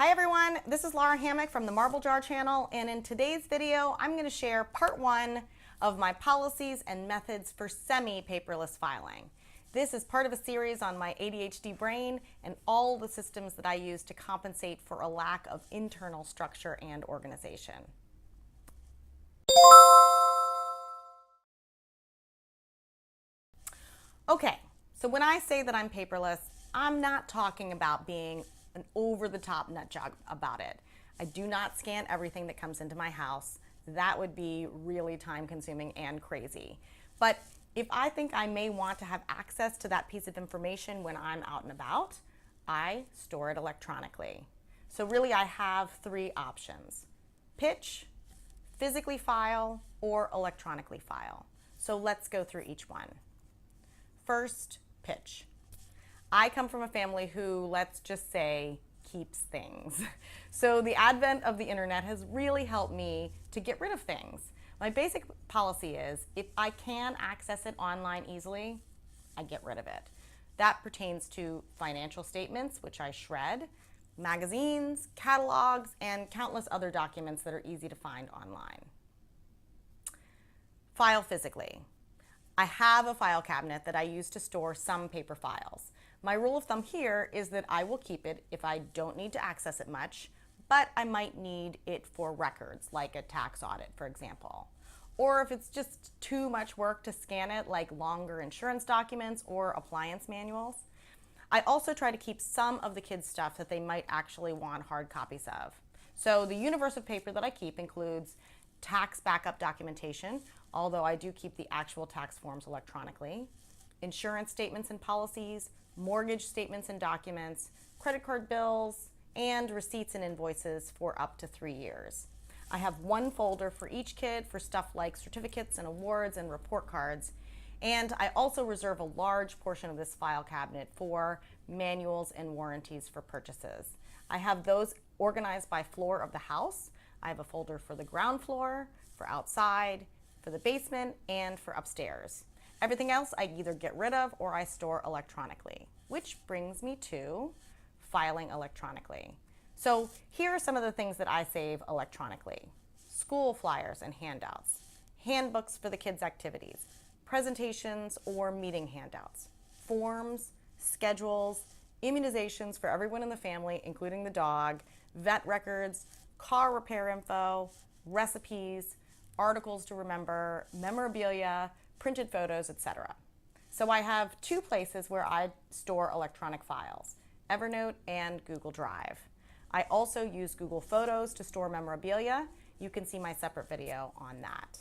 Hi everyone, this is Lara Hammock from the Marble Jar channel, and in today's video I'm going to share part 1 of my policies and methods for semi-paperless filing. This is part of a series on my ADHD brain and all the systems that I use to compensate for a lack of internal structure and organization. Okay, so when I say that I'm paperless, I'm not talking about being an over-the-top nut job about it. I do not scan everything that comes into my house. That would be really time-consuming and crazy. But if I think I may want to have access to that piece of information when I'm out and about, I store it electronically. So really I have 3 options: pitch, physically file, or electronically file. So let's go through each one. First, pitch. I come from a family who, let's just say, keeps things. So the advent of the internet has really helped me to get rid of things. My basic policy is if I can access it online easily, I get rid of it. That pertains to financial statements, which I shred, magazines, catalogs, and countless other documents that are easy to find online. File physically. I have a file cabinet that I use to store some paper files. My rule of thumb here is that I will keep it if I don't need to access it much, but I might need it for records, like a tax audit, for example. Or if it's just too much work to scan it, like longer insurance documents or appliance manuals. I also try to keep some of the kids' stuff that they might actually want hard copies of. So the universe of paper that I keep includes tax backup documentation, although I do keep the actual tax forms electronically, insurance statements and policies, mortgage statements and documents, credit card bills, and receipts and invoices for up to 3 years. I have one folder for each kid for stuff like certificates and awards and report cards, and I also reserve a large portion of this file cabinet for manuals and warranties for purchases. I have those organized by floor of the house. I have a folder for the ground floor, for outside, for the basement, and for upstairs. Everything else I either get rid of or I store electronically, which brings me to filing electronically. So here are some of the things that I save electronically: school flyers and handouts, handbooks for the kids' activities, presentations or meeting handouts, forms, schedules, immunizations for everyone in the family, including the dog, vet records, car repair info, recipes, articles to remember, memorabilia, printed photos, etc. So I have 2 places where I store electronic files: Evernote and Google Drive. I also use Google Photos to store memorabilia. You can see my separate video on that.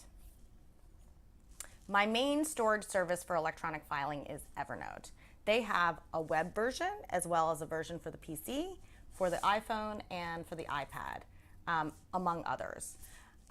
My main storage service for electronic filing is Evernote. They have a web version as well as a version for the PC, for the iPhone, and for the iPad, among others.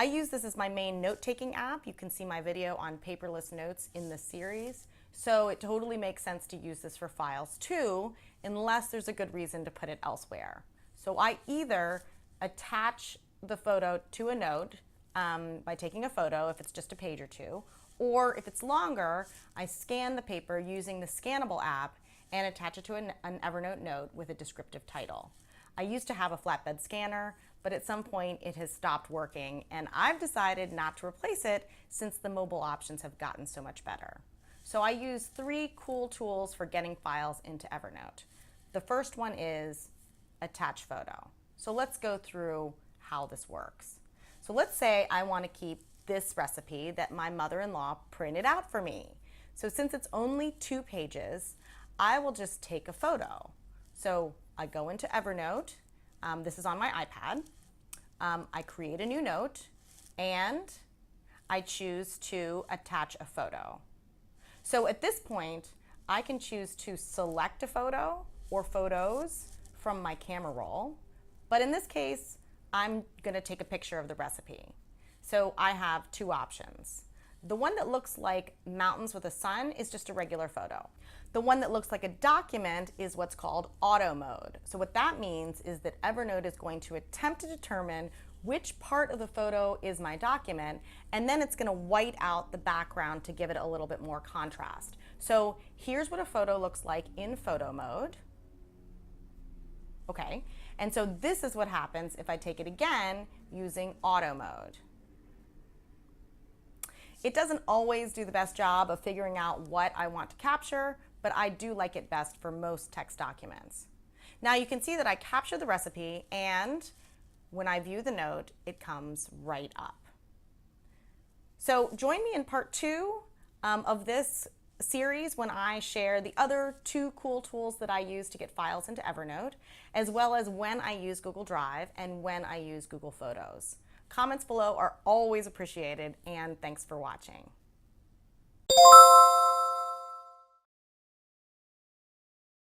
I use this as my main note-taking app. You can see my video on paperless notes in this series. So it totally makes sense to use this for files too, unless there's a good reason to put it elsewhere. So I either attach the photo to a note by taking a photo if it's just a page or 2, or if it's longer, I scan the paper using the scannable app and attach it to an Evernote note with a descriptive title. I used to have a flatbed scanner, but at some point it has stopped working, and I've decided not to replace it since the mobile options have gotten so much better. So I use 3 cool tools for getting files into Evernote. The first one is attach photo. So let's go through how this works. So let's say I want to keep this recipe that my mother-in-law printed out for me. So since it's only 2 pages, I will just take a photo. So I go into Evernote. This is on my iPad. I create a new note and I choose to attach a photo. So at this point, I can choose to select a photo or photos from my camera roll, but in this case, I'm gonna take a picture of the recipe. So I have 2 options. The one that looks like mountains with a sun is just a regular photo. The one that looks like a document is what's called auto mode. So what that means is that Evernote is going to attempt to determine which part of the photo is my document, and then it's going to white out the background to give it a little bit more contrast. So here's what a photo looks like in photo mode. Okay, and so this is what happens if I take it again using auto mode. It doesn't always do the best job of figuring out what I want to capture, but I do like it best for most text documents. Now you can see that I capture the recipe, and when I view the note, it comes right up. So join me in part 2 of this series when I share the other 2 cool tools that I use to get files into Evernote, as well as when I use Google Drive and when I use Google Photos. Comments below are always appreciated, and thanks for watching.